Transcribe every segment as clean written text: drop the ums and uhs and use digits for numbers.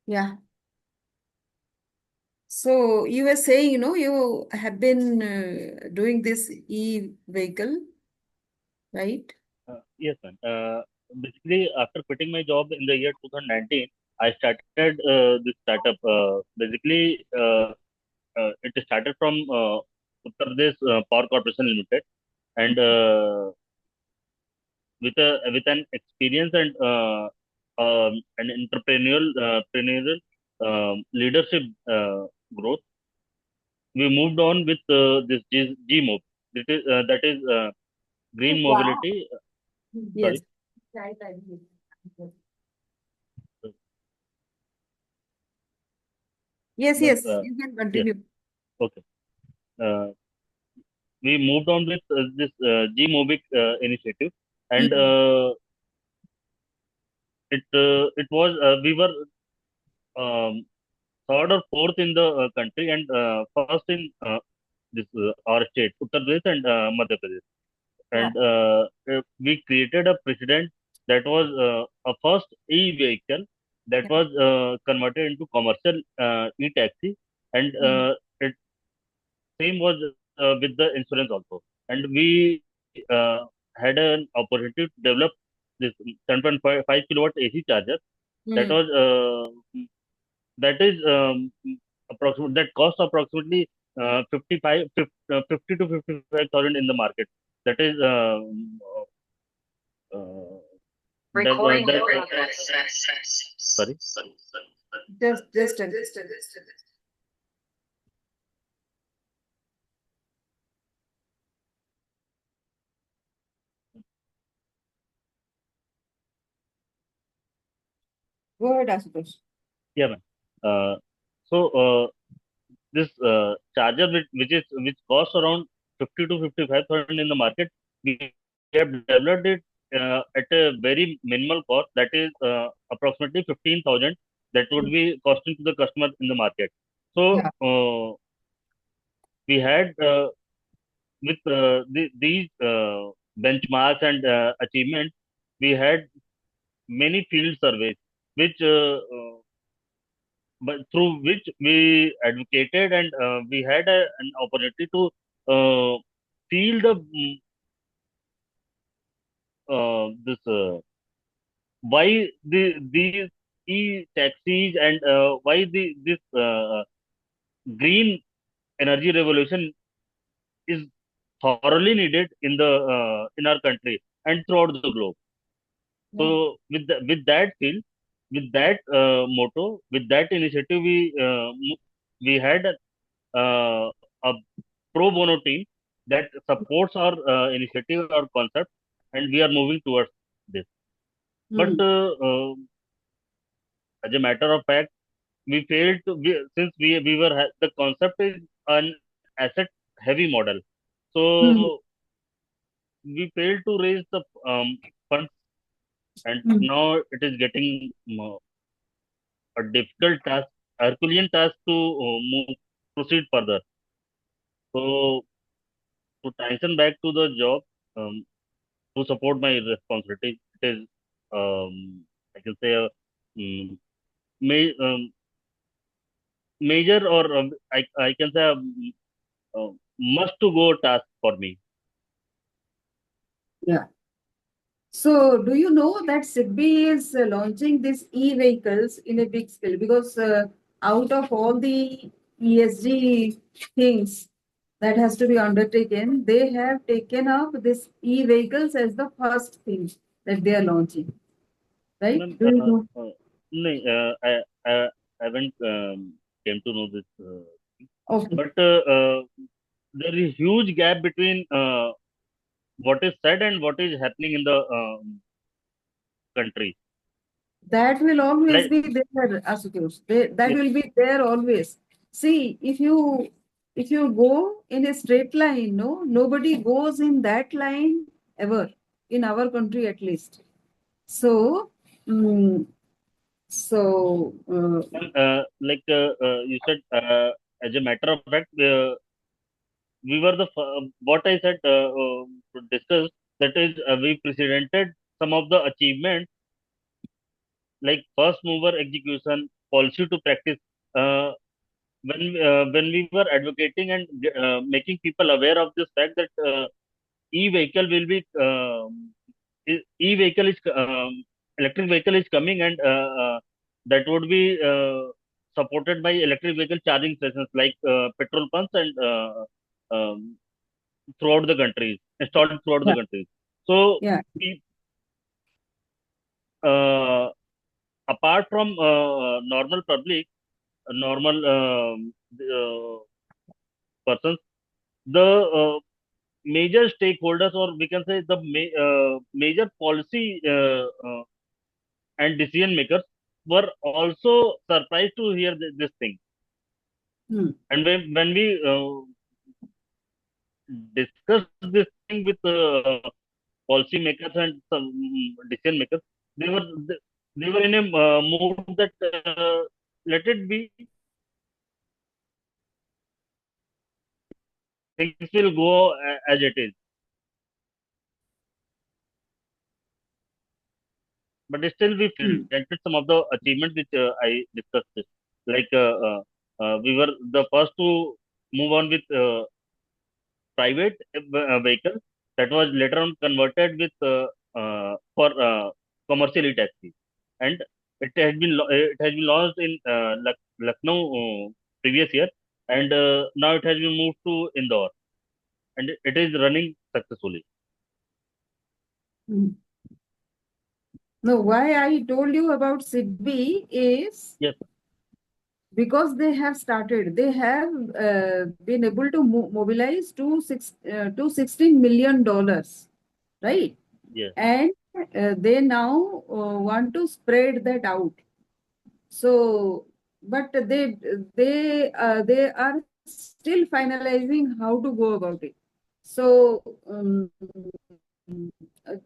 Yeah. So you were saying, you have been doing this e-vehicle, right? Yes, ma'am. Basically, after quitting my job in the year 2019, I started this startup. It started from Uttar Pradesh Power Corporation Limited, and with an experience and an entrepreneurial leadership growth, we moved on with this G-Mob. That is green Wow. mobility. Yes. Sorry. Right, I agree. Yes, But yes, you can yes, continue. okay. Uh, we moved on with this G-Mobic initiative, and Mm. it was we were um, third or fourth in the country, and first in this our state, Uttar Pradesh and Madhya Pradesh. And Wow. we created a precedent that was a first e-vehicle that Yeah. was converted into commercial e-taxi, and Mm. it same was with the insurance also. And we had an opportunity to develop this 7.5 kilowatt AC charger that Mm. was that is approximate that costs approximately 50 to 55,000 in the market. That is uh, Recording in that progress. sorry. Just a Go ahead, Asutosh. Yeah, man. Uh, so this charger which costs around 50 to 55,000 in the market, we have developed it at a very minimal cost. That is approximately 15,000. That would Mm. be costing to the customer in the market. So Yeah. we had with these benchmarks and achievements, we had many field surveys, which but through which we advocated, and we had an opportunity to feel this why these e-taxis and why this green energy revolution is thoroughly needed in our country and throughout the globe. So Yeah. with that feel, with that motto, with that initiative, we had a pro bono team that supports our initiative or concept, and we are moving towards this. But Mm. as a matter of fact, we failed to since we were the concept is an asset heavy model, Mm. so we failed to raise the funds, and Mm. now it is getting a difficult task, Herculean task to proceed further. So to transition back to the job, um, to support my responsibilities, it is I can say a um, ma- major, or I can say a must to go task for me. Yeah. So, do you know that SIGBI is launching these e-vehicles in a big scale? Because out of all the ESG things that has to be undertaken, they have taken up this e-vehicles as the first thing that they are launching. Right? Ma'am, Do you know? no, I haven't came to know this, Okay. but there is huge gap between what is said and what is happening in the country. That will always Like be there, Asutosh. That yes, will be there always. See, if you go in a straight line, no, nobody goes in that line ever in our country at least. So, mm, ma'am, like you said, as a matter of fact, we were what I said to discuss. That is, we presented some of the achievements like first mover execution, policy to practice. Uh, when we were advocating and making people aware of this fact that e-vehicle will be e-vehicle is electric vehicle is coming, and that would be supported by electric vehicle charging stations like petrol pumps and throughout the country, installed throughout the Yeah. country. So, Yeah. uh, apart from normal public, normal persons, the major stakeholders, or we can say the major policy and decision makers, were also surprised to hear this thing. Hmm. And when we discussed this thing with policy makers and some decision makers, they were they were in a mood that let it be, things will go as it is. But still we Hmm. presented some of the achievements which I discussed. This. Like we were the first to move on with private vehicle that was later on converted with for commercial taxi, and it has been launched in Lucknow previous year, and now it has been moved to Indore, and it is running successfully. Hmm. No, why I told you about SIGBI is Yes, because they have started, they have been able to mobilize to $16 million, right? yes, And they now want to spread that out. So, but they are still finalizing how to go about it. So,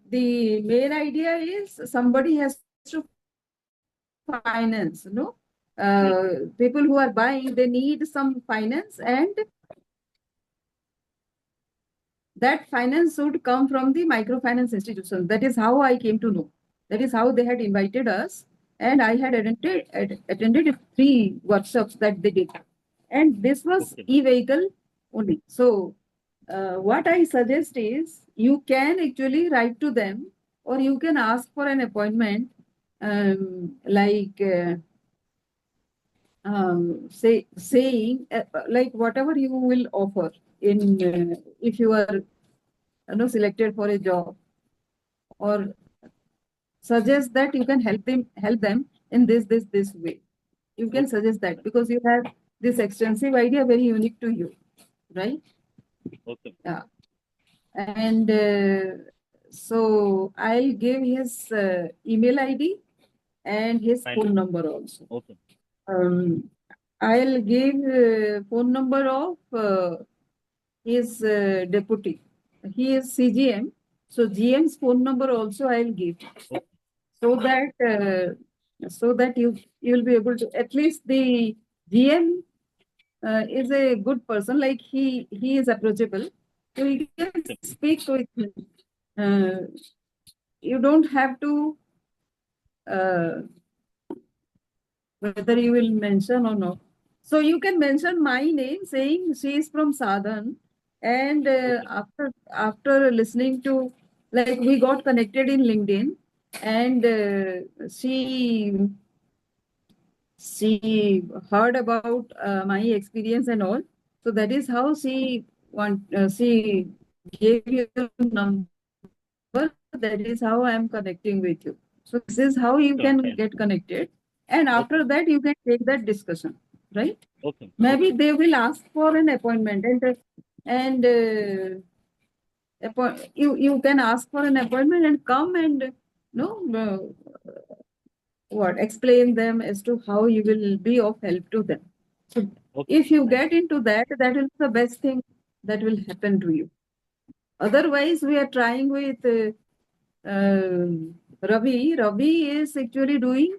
the main idea is somebody has to finance, people who yes, are buying, they need some finance, and that finance should come from the microfinance institutions. That is how I came to know. That is how they had invited us, and I had attended three workshops that they did, and this was okay, e-vehicle only. So, what I suggest is you can actually write to them, or you can ask for an appointment, like. Saying like whatever you will offer in if you are selected for a job, or suggest that you can help them in this way. You can okay, suggest that because you have this extensive idea, very unique to you, right? okay, Yeah. And so I'll give his email ID and his fine, phone number also. okay, um, I'll give phone number of his deputy. He is CGM. So GM's phone number also I'll give, okay, so that you'll be able to, at least the GM is a good person. Like he is approachable, so you can okay, speak with him. Uh, you don't have to uh, whether you will mention or not. So you can mention my name, saying she is from Sadhan, and okay, after listening to, like, we got connected in LinkedIn, and she heard about my experience and all. So that is how she gave you number. That is how I am connecting with you. So this is how you can get okay, connected, fine, and after that you can okay, take that discussion, right? okay, Maybe they okay, will ask for an appointment, and you can ask for an appointment and come and no what explain them as to how you will be of help to them. So okay, if you fine, get into that, that will be the best thing that will happen to you. Otherwise, we are trying with Ravi. Ravi is actually doing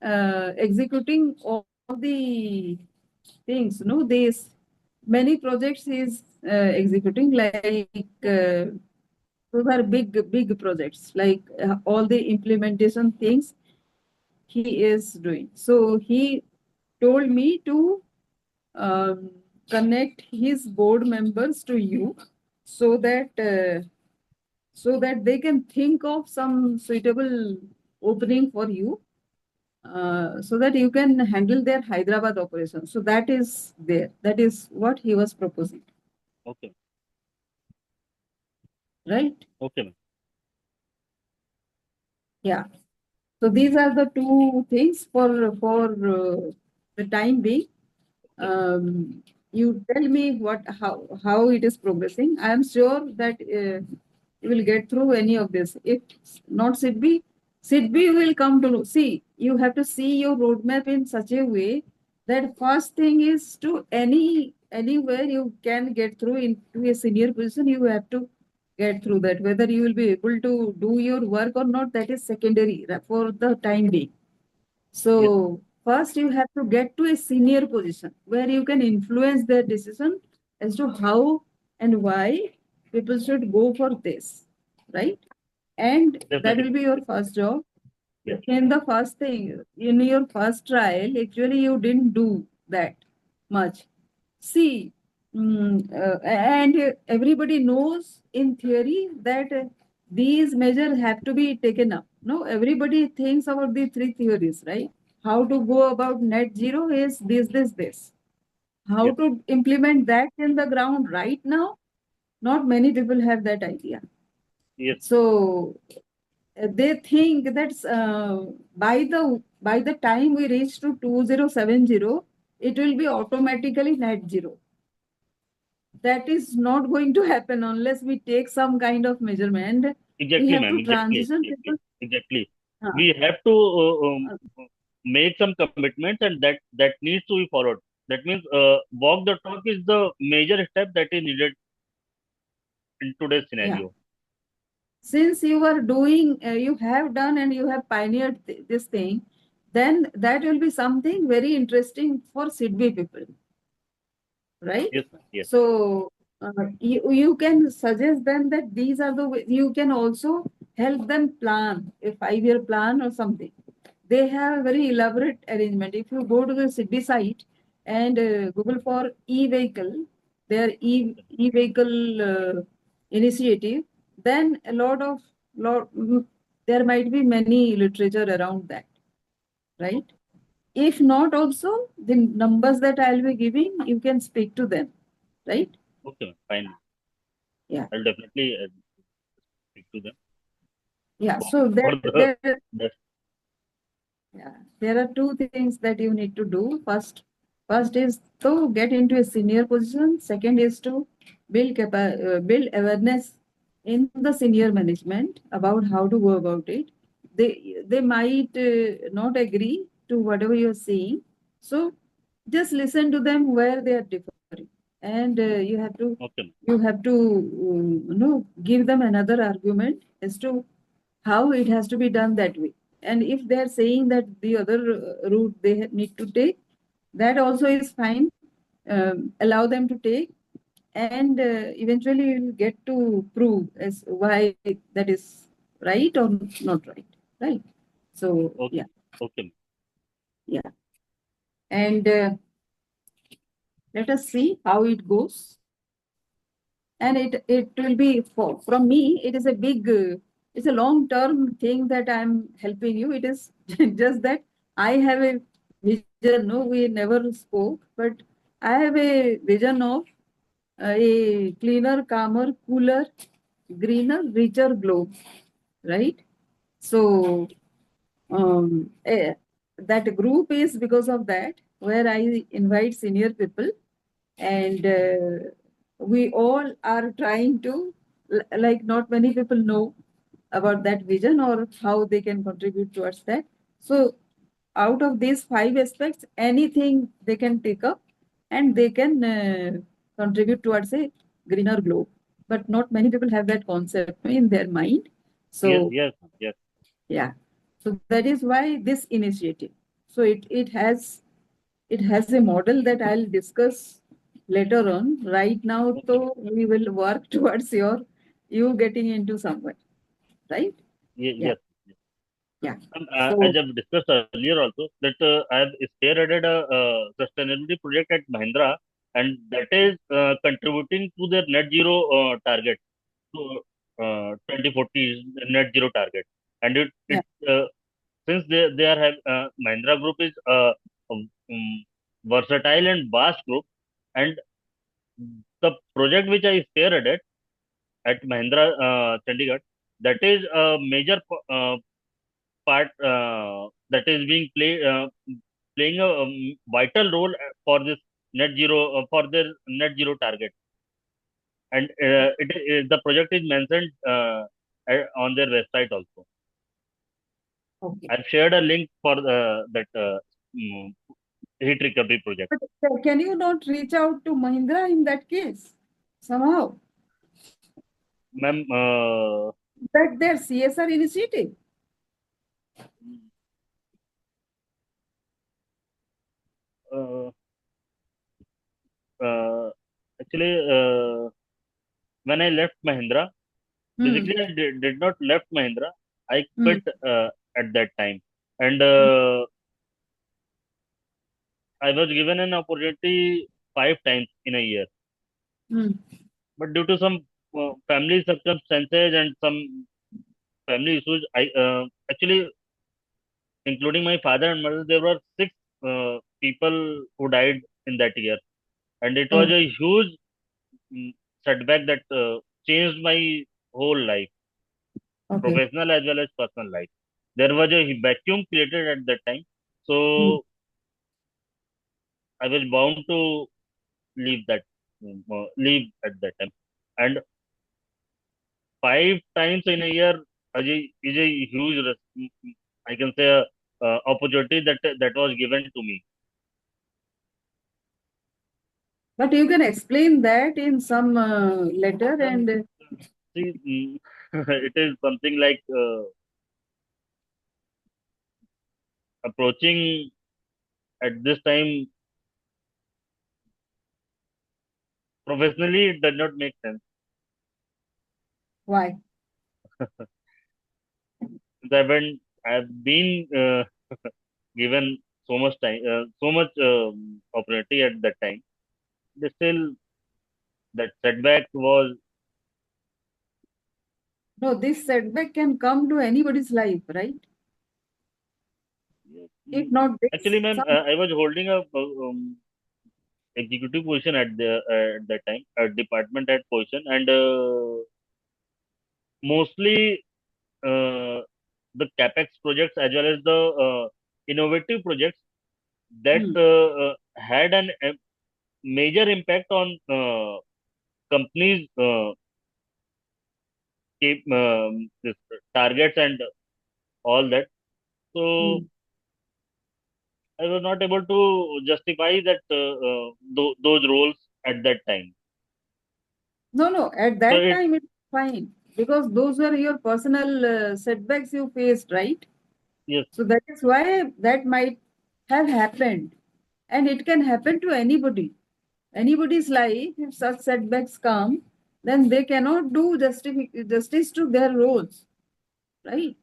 executing all the things. No, these many projects is executing, like those are big projects, like all the implementation things he is doing. So he told me to um, connect his board members to you so that they can think of some suitable opening for you, so that you can handle their Hyderabad operation. So that is there. That is what he was proposing, Okay. right? Okay, ma'am. Yeah. So these are the two things for the time being. Okay, ma'am. You tell me how it is progressing. I am sure that you will get through any of this. If not SIDBI, SIDBI will come to know. See, you have to see your roadmap in such a way that first thing is to anywhere you can get through into a senior position, you have to get through that. Whether you will be able to do your work or not, that is secondary for the time being. Yes, So first you have to get to a senior position where you can influence their decision as to how and why people should go for this, right? And that definitely, will ma'am. be your first job. Yes, In the first thing, in your first trial, actually you didn't do that much. See, and everybody knows in theory that these measures have to be taken up. No, everybody thinks about the three theories, right? How to go about net zero is this. How yes, to implement that in the ground right now? Not many people have that idea. yes, So they think that by the time we reach to 2070, it will be automatically net zero. That is not going to happen unless we take some kind of measurement. We exactly, have ma'am. to Exactly, transition exactly, people. exactly. uh, We have to uh, make some commitments, and that needs to be followed. That means walk the talk is the major step that is needed in today's yeah. scenario. Since you are doing, you have done and you have pioneered this thing, then that will be something very interesting for SIDBI people, right? Yes, ma'am. Yes, So you can suggest them that these are the way. You can also help them plan a 5-year plan or something. They have a very elaborate arrangement. If you go to the city site and Google for e-vehicle, their e-vehicle initiative, then a there might be many literature around that, right? If not, also the numbers that I'll be giving, you can speak to them, right? okay, ma'am. Fine. Yeah, I'll definitely speak to them yeah. for, So for the that. yeah, there are two things that you need to do. First is to get into a senior position. Second is to build awareness in the senior management about how to go about it. They might not agree to whatever you're saying, so just listen to them where they are differing, and Okay, ma'am. you have to give them another argument as to how it has to be done that way. And if they're saying that the other route they need to take, that also is fine. Allow them to take, and eventually you'll get to prove as why that is right or not right. Right. So Okay, yeah, okay, ma'am. yeah, and let us see how it goes. And it will be from me. It is a big, it's a long term thing that I'm helping you. It is just that I have a vision. No, we never spoke, but I have a vision of a cleaner, calmer, cooler, greener, richer globe, right? So that group is because of that, where I invite senior people, and we all are trying to, like, not many people know about that vision or how they can contribute towards that. So out of these five aspects, anything they can take up, and they can contribute towards a greener globe. But not many people have that concept in their mind. Yes, So yes, ma'am. Yes. yeah, so that is why this initiative. So it has a model that I'll discuss later on. Right now, Okay, ma'am. so we will work towards you getting into somewhere, right? Yes, Yeah. yes, yes. Yeah. As So I've discussed earlier also, that I have spearheaded a sustainability project at Mahindra, and that is contributing to their net zero target, to 2040 net zero target. And yeah. since they are Mahindra Group is a um, um, versatile and vast group, and the project which I spearheaded at Mahindra Chandigarh, that is a major part that is playing a vital role for this net zero for their net zero target, and the project is mentioned on their website also. Okay. I've shared a link for that mm, heat recovery project. But can you not reach out to Mahindra in that case somehow? Ma'am, That their CSR initiative. uh, uh, actually, when I left Mahindra, Hmm. basically I did not left Mahindra. I Hmm. quit at that time, and I was given an opportunity 5 times in a year, Hmm. but due to some family circumstances and some family issues, I actually, including my father and mother, there were six people who died in that year, and it was Oh, a huge mm, setback that changed my whole life, okay. professional as well as personal life. There was a vacuum created at that time, Hmm. so I was bound to leave leave at that time. And 5 times in a year is a huge, I can say, opportunity that was given to me. But you can explain that in some letter Ma'am, and see, it is something like approaching at this time professionally. It does not make sense. why? I've been given so much time, so much opportunity at that time. But still, that setback was. No, this setback can come to anybody's life, right? If Mm, not Actually, this, ma'am, some. I was holding a executive position at that time, a department head position, and mostly the capex projects as well as the innovative projects that Hmm. had a major impact on companies' this targets and all that. So Hmm. I was not able to justify that those roles at that time. No, no, at So that it time it's fine because those were your personal setbacks you faced, right? yes, So that is why that might have happened. And it can happen to anybody. Anybody's life, if such setbacks come, then they cannot do justice to their roles, right?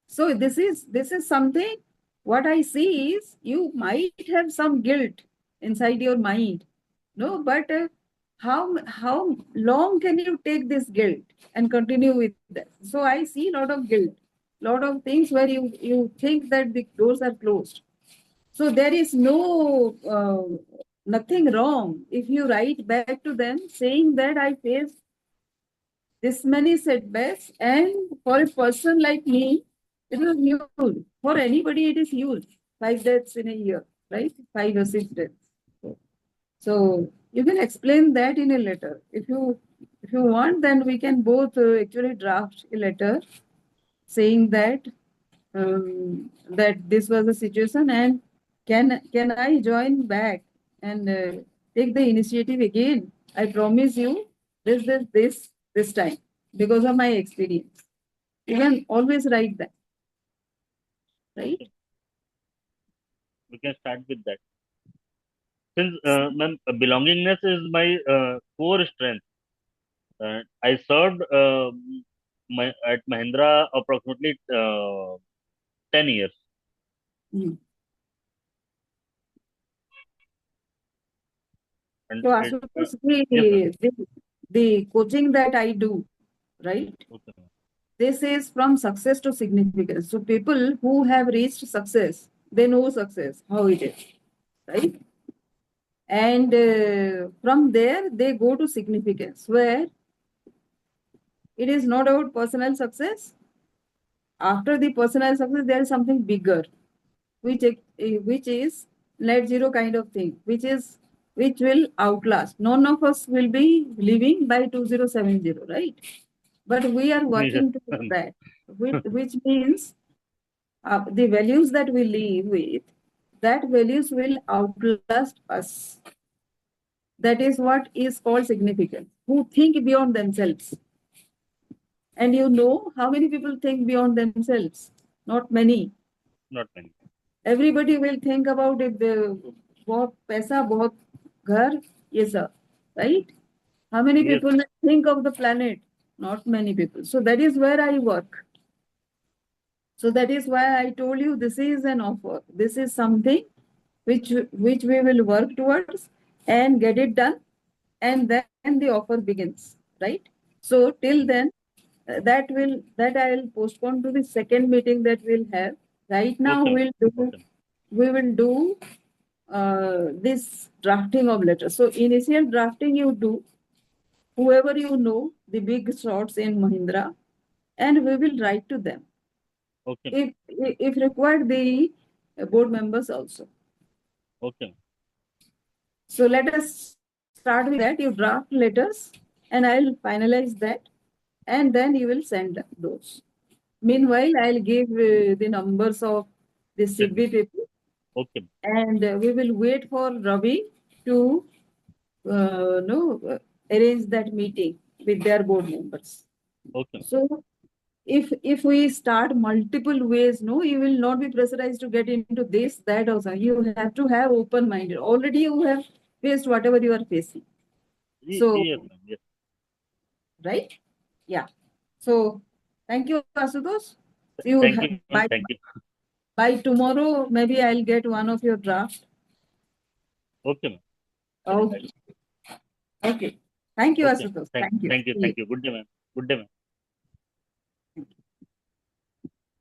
So this is something what I see is you might have some guilt inside your mind. No, but how long can you take this guilt and continue with that? So I see a lot of guilt, lot of things where you think that the doors are closed. So there is no nothing wrong if you write back to them saying that I faced this many setbacks, and for a person like me, it is huge. For anybody, it is huge. 5 deaths in a year, right? 5 or 6 deaths. So you can explain that in a letter. If you want, then we can both actually draft a letter saying that this was the situation, and can I join back and take the initiative again? I promise you this time because of my experience. You can always write that, right? we can start with that. Since ma'am, belongingness is my core strength. I served. at Mahindra approximately 10 years. Mm. And So it, Ashutosh, yes, ma'am. the coaching that I do, right? Okay, ma'am. This is from success to significance. So people who have reached success, they know success, how it is, right? And from there, they go to significance, where it is not about personal success. After the personal success, there is something bigger, which is net zero kind of thing, which will outlast. None of us will be living by 2070, right? But we are Yes, working towards ma'am. that, which means the values that we live with, that values will outlast us. That is what is called significance. Who think beyond themselves. And you know how many people think beyond themselves? Not many. Not many. Everybody will think about it. बहुत पैसा, बहुत घर, ये सब, right? How many Yes, people think of the planet? Not many people. So that is where I work. So that is why I told you this is an offer. This is something which we will work towards and get it done, and then the offer begins, right? So till then, that I will postpone to the second meeting that we'll have. Right now, okay, ma'am. Okay, ma'am. we will do this drafting of letters. So initial drafting you do, whoever you know, the big shots in Mahindra, and we will write to them. Okay, ma'am. If required, the board members also. Okay, ma'am. So let us start with that. You draft letters, and I'll finalize that, and then you will send those. Meanwhile, I'll give the numbers of the Sign. SIDBI people, Okay, ma'am. and we will wait for Ravi to no arrange that meeting with their board members. Okay, ma'am. So if we start multiple ways, no, you will not be pressurized to get into this, that also. You have to have open minded. Already you have faced whatever you are facing. So, Yes, ma'am. Yes. right? Yeah. So, thank you, Asutosh. So you Thank you, ma'am. Thank you. by tomorrow, maybe I'll get one of your draft. Okay, ma'am. Okay. Okay. Thank you, Okay. Asutosh. Thank, Thank you. thank you. See you. Thank you. Good day, ma'am. Good day, ma'am.